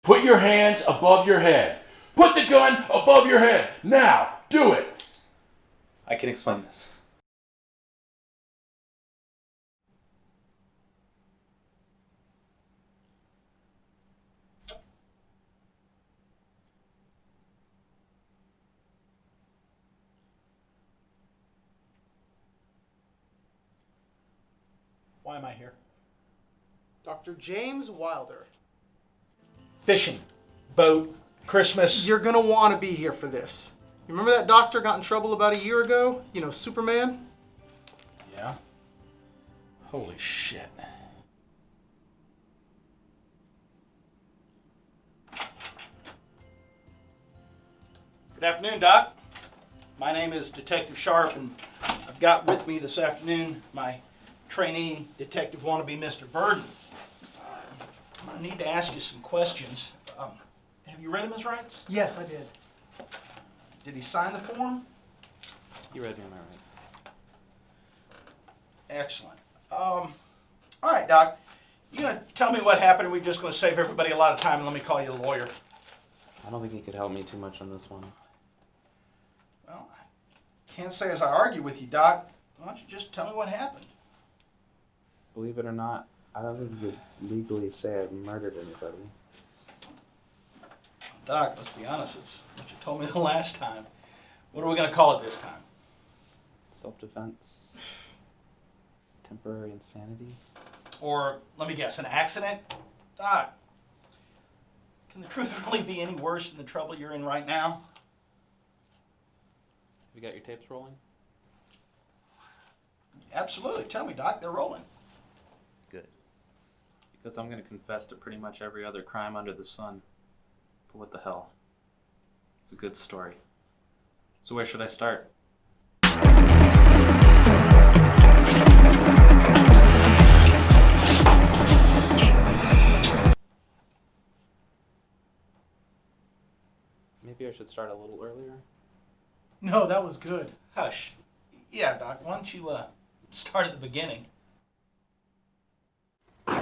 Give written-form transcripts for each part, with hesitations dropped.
Put your hands above your head. Put the gun above your head. Now, do it. I can explain this. Why am I here? Dr. James Wilder. Fishing, boat, Christmas. You're gonna want to be here for this. You remember that doctor got in trouble about a year ago? You know, Superman? Yeah? Holy shit. Good afternoon, Doc. My name is Detective Sharp, and I've got with me this afternoon my trainee detective wannabe, Mr. Burden. I need to ask you some questions. Have you read him his rights? Yes, I did. Did he sign the form? You read me my rights. Excellent. All right, Doc. You gonna tell me what happened, and we're just gonna save everybody a lot of time, and let me call you a lawyer. I don't think you could help me too much on this one. Well, I can't say as I argue with you, Doc. Why don't you just tell me what happened? Believe it or not, I don't think you could legally say I've murdered anybody. Doc, let's be honest, it's what you told me the last time. What are we gonna call it this time? Self-defense. Temporary insanity. Or, let me guess, an accident? Doc, can the truth really be any worse than the trouble you're in right now? Have you got your tapes rolling? Absolutely. Tell me, Doc, they're rolling. Good. Because I'm going to confess to pretty much every other crime under the sun. But what the hell? It's a good story. So where should I start? Maybe I should start a little earlier? No, that was good. Hush. Yeah, Doc, why don't you start at the beginning? I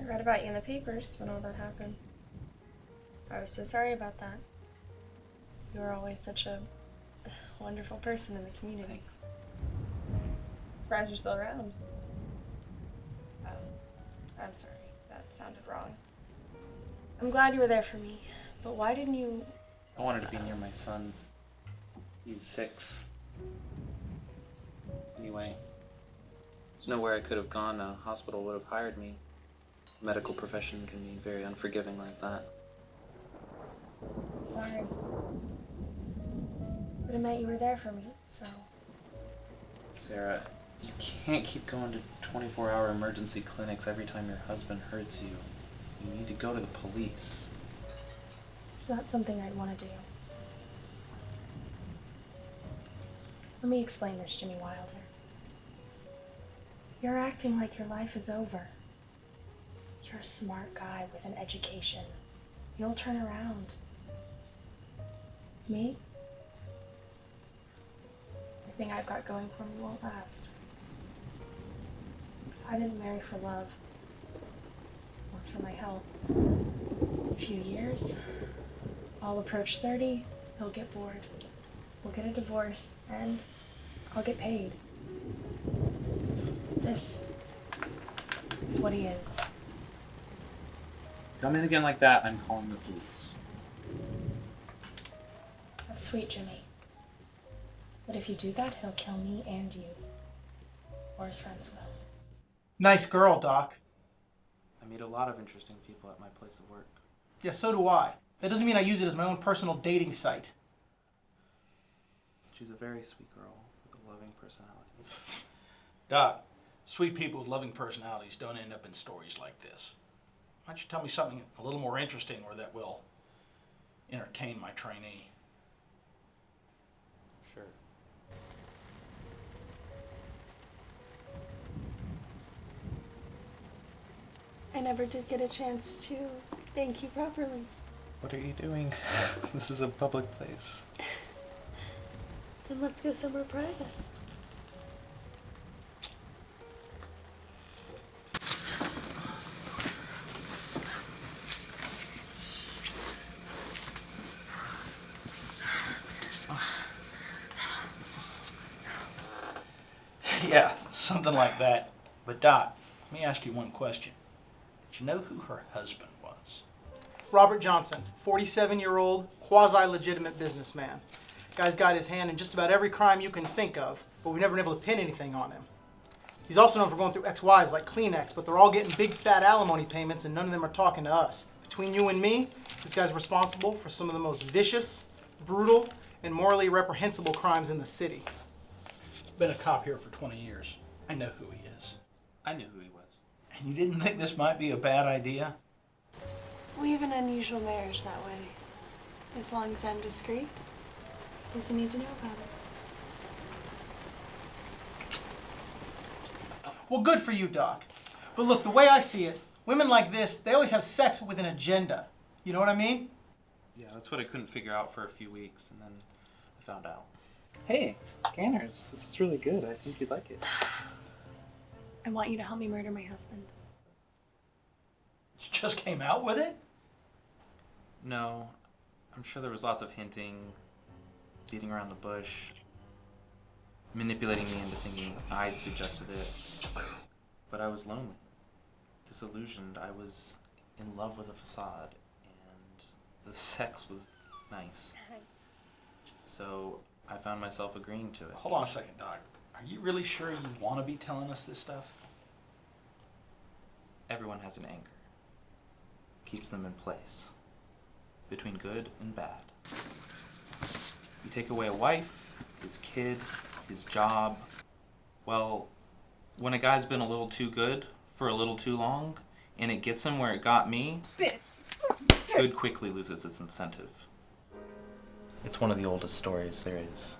read about you in the papers when all that happened. I was so sorry about that. You were always such a wonderful person in the community. Surprised you're still around. I'm sorry. That sounded wrong. I'm glad you were there for me, but why didn't you... I wanted to be near my son. He's 6. Anyway, there's nowhere I could have gone. A hospital would have hired me. The medical profession can be very unforgiving like that. Sorry. But it meant you were there for me, so... Sarah, you can't keep going to 24-hour emergency clinics every time your husband hurts you. You need to go to the police. It's not something I'd want to do. Let me explain this, Jimmy Wilder. You're acting like your life is over. You're a smart guy with an education. You'll turn around. Me? The thing I've got going for me won't last. I didn't marry for love or for my health. In a few years, I'll approach 30, he'll get bored. We'll get a divorce, and I'll get paid. This is what he is. Come in again like that, I'm calling the police. That's sweet, Jimmy. But if you do that, he'll kill me and you. Or his friends will. Nice girl, Doc. I meet a lot of interesting people at my place of work. Yeah, so do I. That doesn't mean I use it as my own personal dating site. She's a very sweet girl with a loving personality. Doc, sweet people with loving personalities don't end up in stories like this. Why don't you tell me something a little more interesting or that will entertain my trainee? Sure. I never did get a chance to thank you properly. What are you doing? This is a public place. Then let's go somewhere private. Yeah, something like that. But Doc, let me ask you one question. Did you know who her husband was? Robert Johnson, 47-year-old, quasi-legitimate businessman. Guy's got his hand in just about every crime you can think of, but we've never been able to pin anything on him. He's also known for going through ex-wives like Kleenex, but they're all getting big fat alimony payments and none of them are talking to us. Between you and me, this guy's responsible for some of the most vicious, brutal, and morally reprehensible crimes in the city. Been a cop here for 20 years. I know who he is. I knew who he was. And you didn't think this might be a bad idea? We have an unusual marriage that way. As long as I'm discreet, he doesn't need to know about it. Well, good for you, Doc. But look, the way I see it, women like this, they always have sex with an agenda. You know what I mean? Yeah, that's what I couldn't figure out for a few weeks, and then I found out. Hey, scanners, this is really good. I think you'd like it. I want you to help me murder my husband. You just came out with it? No, I'm sure there was lots of hinting, beating around the bush, manipulating me into thinking I'd suggested it. But I was lonely, disillusioned. I was in love with a facade, and the sex was nice. So I found myself agreeing to it. Hold on a second, Doc. Are you really sure you want to be telling us this stuff? Everyone has an anchor. Keeps them in place. Between good and bad. You take away a wife, his kid, his job. Well, when a guy's been a little too good for a little too long, and it gets him where it got me, good quickly loses its incentive. It's one of the oldest stories there is.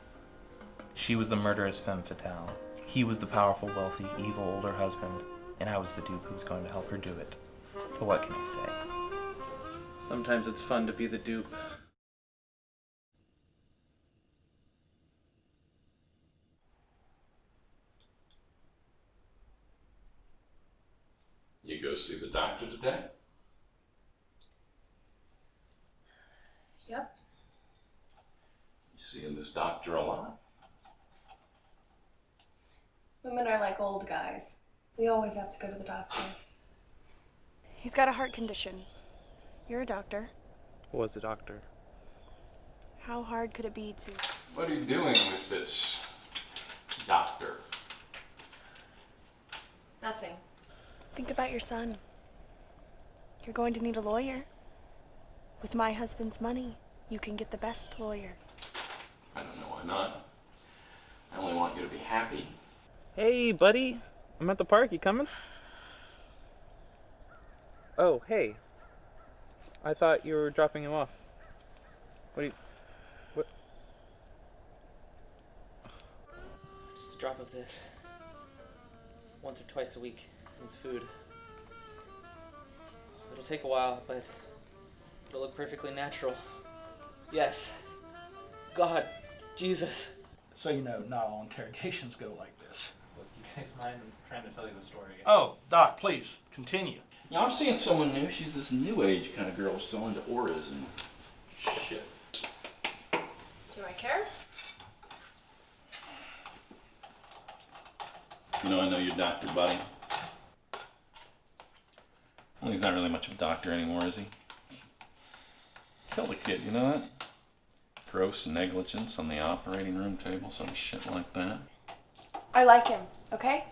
She was the murderous femme fatale. He was the powerful, wealthy, evil older husband, and I was the dupe who was going to help her do it. But what can I say? Sometimes it's fun to be the dupe. You go see the doctor today? Yep. You seeing this doctor a lot? Women are like old guys. We always have to go to the doctor. He's got a heart condition. You're a doctor. Was a doctor. How hard could it be to... What are you doing with this doctor? Nothing. Think about your son. You're going to need a lawyer. With my husband's money, you can get the best lawyer. I don't know why not. I only want you to be happy. Hey, buddy. I'm at the park. You coming? Oh, hey. I thought you were dropping him off. What? Just a drop of this. Once or twice a week. It's food. It'll take a while, but it'll look perfectly natural. Yes. God. Jesus. So you know, not all interrogations go like this. Look, you guys mind trying to tell you the story again? Oh, Doc, please, continue. Yeah, I'm seeing someone new. She's this new age kind of girl still into auras and shit. Do I care? You know, I know your doctor, buddy. Well, he's not really much of a doctor anymore, is he? Tell the kid, you know that? Gross negligence on the operating room table, some shit like that. I like him, okay?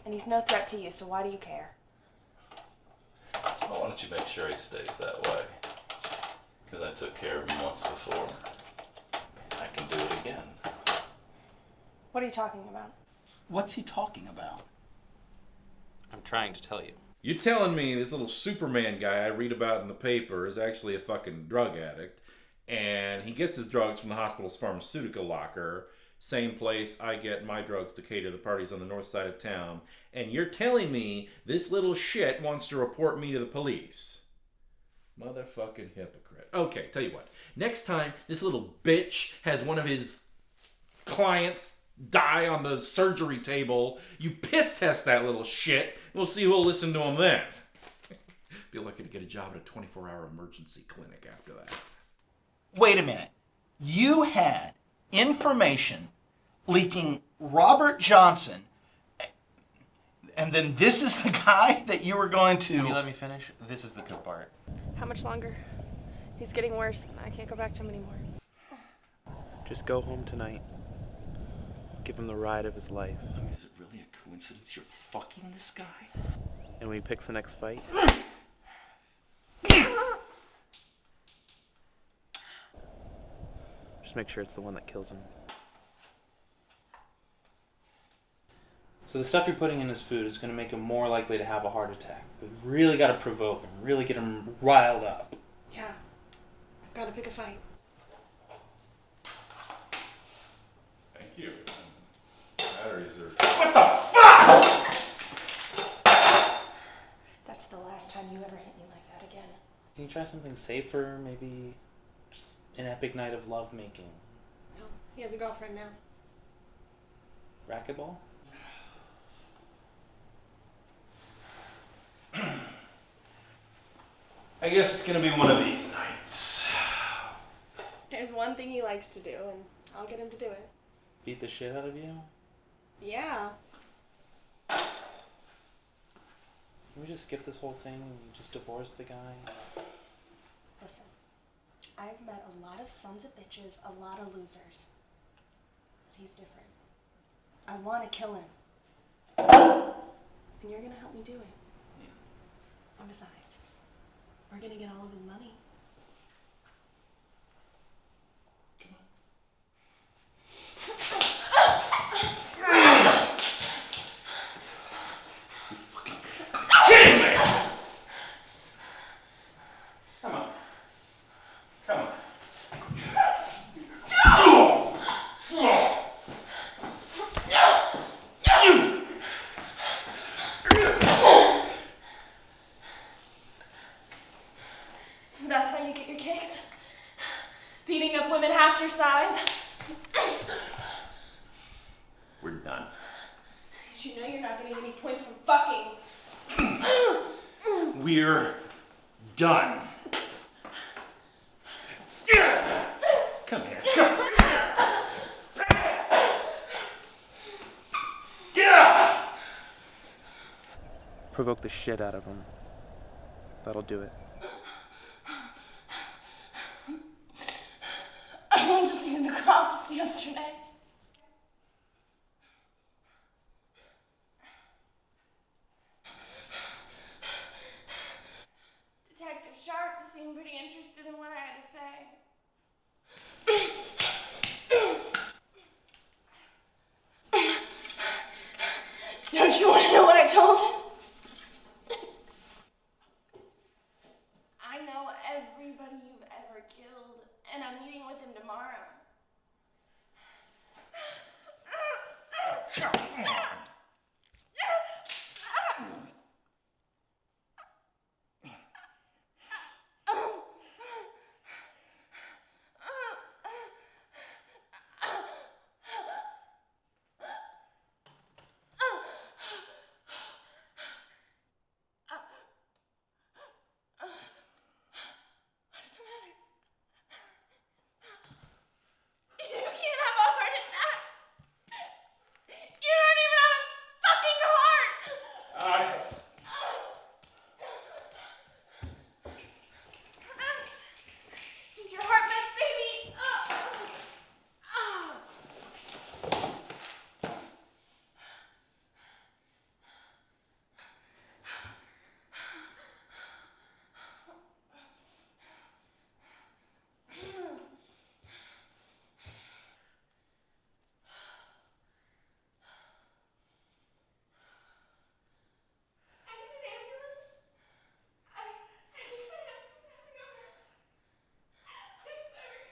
And he's no threat to you, so why do you care? Well, why don't you make sure he stays that way? Because I took care of him once before. I can do it again. What are you talking about? What's he talking about? I'm trying to tell you. You're telling me this little Superman guy I read about in the paper is actually a fucking drug addict, and he gets his drugs from the hospital's pharmaceutical locker, same place I get my drugs to cater the parties on the north side of town, and you're telling me this little shit wants to report me to the police? Motherfucking hypocrite. Okay, tell you what. Next time this little bitch has one of his clients die on the surgery table, you piss test that little shit. We'll see who'll listen to him then. Be lucky to get a job at a 24-hour emergency clinic after that. Wait a minute. You had information leaking Robert Johnson, and then this is the guy that you were going to... Can you let me finish? This is the good part. How much longer? He's getting worse. I can't go back to him anymore. Just go home tonight. Give him the ride of his life. I mean, is it really a coincidence you're fucking this guy? And when he picks the next fight, just make sure it's the one that kills him. So the stuff you're putting in his food is going to make him more likely to have a heart attack. We really got to provoke him, really get him riled up. Yeah. I've got to pick a fight. Thank you. Batteries are... That's the last time you ever hit me like that again. Can you try something safer? Maybe just an epic night of love making. No, he has a girlfriend now. Racquetball? I guess it's gonna be one of these nights. There's one thing he likes to do, and I'll get him to do it. Beat the shit out of you? Yeah. Can we just skip this whole thing and just divorce the guy? Listen, I've met a lot of sons of bitches, a lot of losers. But he's different. I want to kill him. And you're going to help me do it. And besides, we're going to get all of his money. Kidding me! Come on. Come on. That's how you get your kicks? Beating up women half your size? We're done. Did you know you're not getting any points from fucking? We're done. Come here. Come. Get up! Provoke the shit out of him. That'll do it. I went to see the cops yesterday. Detective Sharp seemed pretty interested in what I had to say. Don't you want to know what I told him? I know everybody you've ever killed, and I'm meeting with him tomorrow. Come on. What's the matter? You can't have a heart attack. You don't even have a fucking heart. Need your heart meds, baby. I need an ambulance. I think my husband's having a heart attack. Please hurry.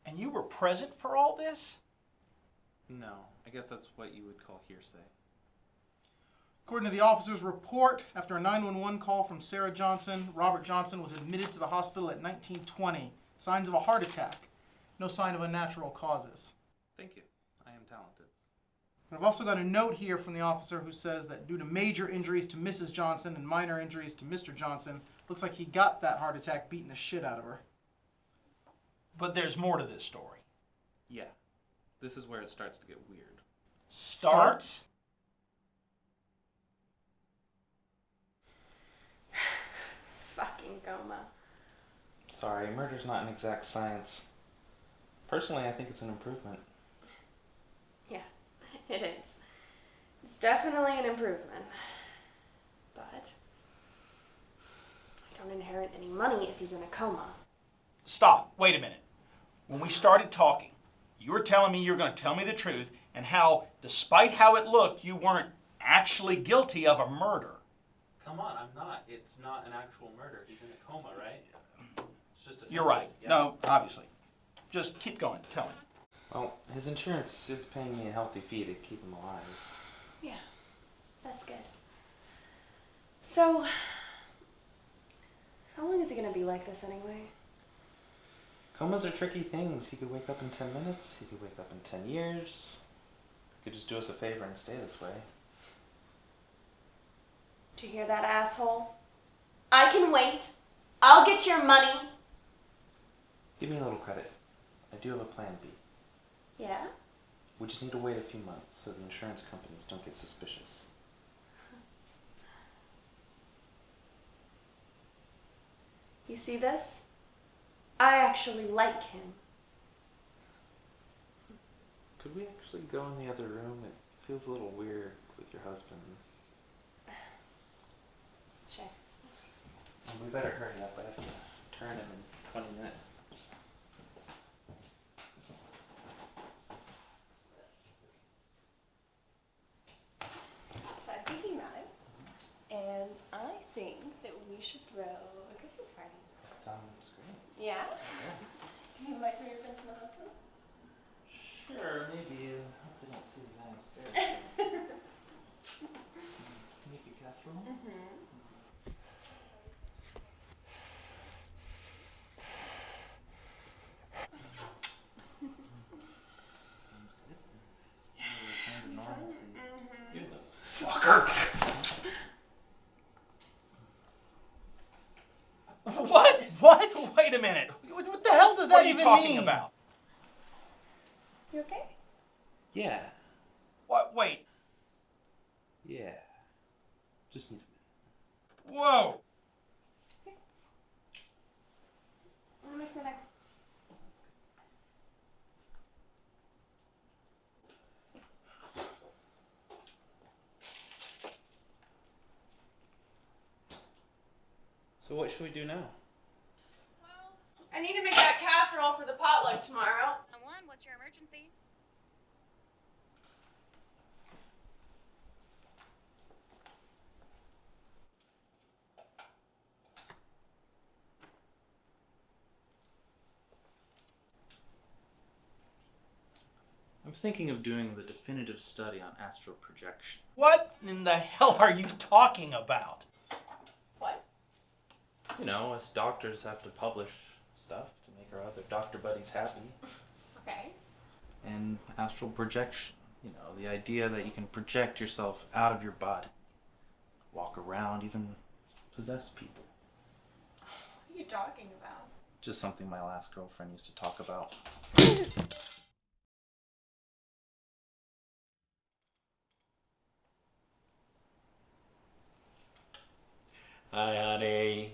And you were present for all this? No, I guess that's what you would call hearsay. According to the officer's report, after a 911 call from Sarah Johnson, Robert Johnson was admitted to the hospital at 1920. Signs of a heart attack. No sign of unnatural causes. Thank you. I am talented. But I've also got a note here from the officer who says that due to major injuries to Mrs. Johnson and minor injuries to Mr. Johnson, looks like he got that heart attack beating the shit out of her. But there's more to this story. Yeah. This is where it starts to get weird. Starts? Fucking coma. Sorry, murder's not an exact science. Personally, I think it's an improvement. Yeah, it is. It's definitely an improvement. But I don't inherit any money if he's in a coma. Stop. Wait a minute. When we started talking, you were telling me you were going to tell me the truth and how, despite how it looked, you weren't actually guilty of a murder. Come on, I'm not. It's not an actual murder. He's in a coma, right? It's just a You're right. Yeah. No, obviously. Just keep going. Tell me. Well, his insurance is paying me a healthy fee to keep him alive. Yeah, that's good. So, how long is he gonna be like this anyway? Comas are tricky things. He could wake up in 10 minutes. He could wake up in 10 years. He could just do us a favor and stay this way. Do you hear that, asshole? I can wait. I'll get your money. Give me a little credit. I do have a plan B. Yeah? We just need to wait a few months so the insurance companies don't get suspicious. You see this? I actually like him. Could we actually go in the other room? It feels a little weird with your husband. Sure. And we better hurry up. I have to turn him in 20 minutes. So I was thinking about it, and I think that we should throw a Christmas party. Sounds great. Yeah? Can you invite some of your friends from the hospital? Sure, maybe. I hope they don't see the guy upstairs. Make a casserole? Mm-hmm. Sounds good. Return to normalcy. You're the Fucker! What? What? Wait a minute. What the hell does What that are you even talking mean? about? You okay? Yeah. What? Wait. Yeah. Just need a minute. Whoa! I'm gonna make dinner. So what should we do now? Well, I need to make that casserole for the potluck tomorrow. What's your emergency? I'm thinking of doing the definitive study on astral projection. What in the hell are you talking about? What? You know, us doctors have to publish stuff to make our other doctor buddies happy. Okay. And astral projection, you know, the idea that you can project yourself out of your body, walk around, even possess people. What are you talking about? Just something my last girlfriend used to talk about. Hi, honey.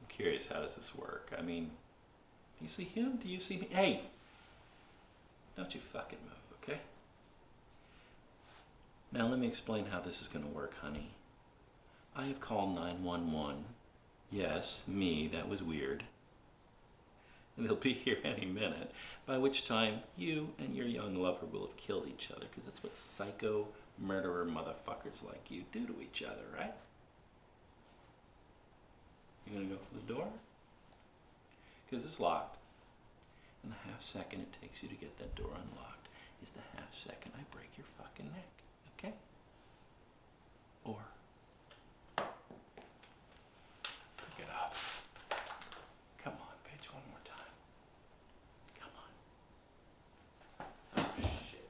I'm curious, how does this work? I mean, do you see him? Do you see me? Hey! Don't you fucking move, okay? Now let me explain how this is going to work, honey. I have called 911. Yes, me, that was weird. And they'll be here any minute, by which time you and your young lover will have killed each other, because that's what psycho murderer motherfuckers like you do to each other, right? You gonna go for the door? Because it's locked. And the half second it takes you to get that door unlocked is the half second I break your fucking neck, okay? Or pick it up. Come on, bitch, one more time. Come on. Oh, shit.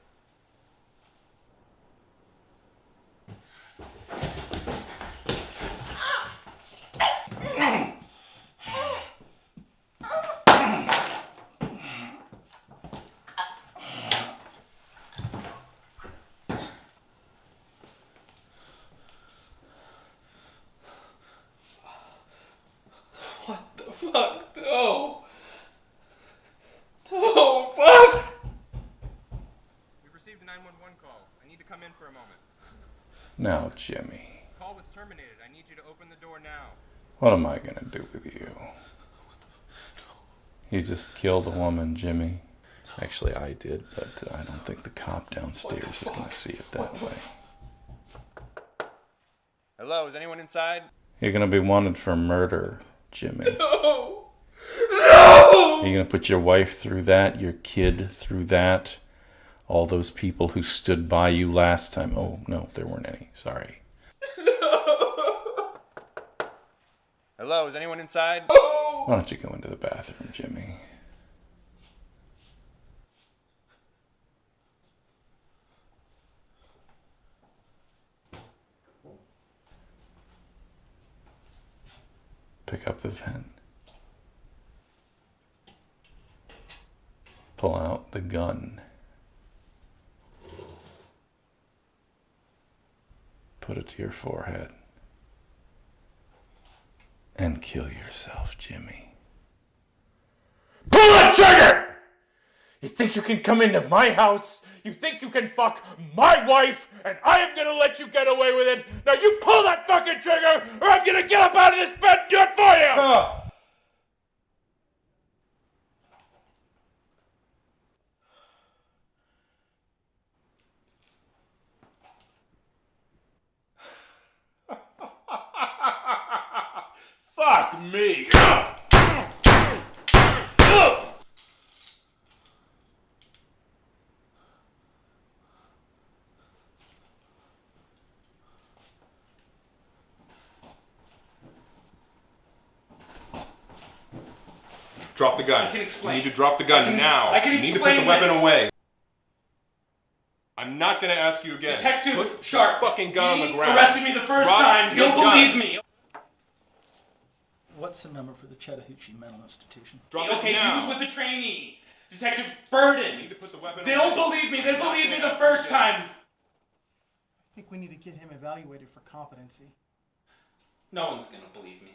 Fuck, no. No, fuck! We've received a 911 call. I need to come in for a moment. Now, Jimmy, The call was terminated. I need you to open the door now. what am I gonna do with you? You just killed a woman, Jimmy. Actually, I did, but I don't think the cop downstairs is gonna see it that way. Hello, is anyone inside? You're gonna be wanted for murder, Jimmy. No! No! You're gonna put your wife through that, your kid through that, all those people who stood by you last time. Oh, no, there weren't any. Sorry. Hello, is anyone inside? Why don't you go into the bathroom, Jimmy? Pick up the pen. Pull out the gun. Put it to your forehead. And kill yourself, Jimmy. Pull that trigger! You think you can come into my house? You think you can fuck my wife? And I am gonna let you get away with it? Now you pull that fucking trigger, or I'm gonna get up out of this bed and do it for you! Fuck me! Drop the gun. I can explain. You need to drop the gun now. I can You need to put explain the weapon this. away. I'm not gonna ask you again. Detective Put Sharp, the fucking gun on he the ground. arrested me the first Drop time. your He'll gun. believe me. What's the number for the Chattahoochee Mental Institution? Drop Okay, it he now. was with the trainee, Detective You Burden. need to put the weapon They'll away. believe me. They'll I'm not believe me gonna the ask you first again. time. I think we need to get him evaluated for competency. No one's gonna believe me.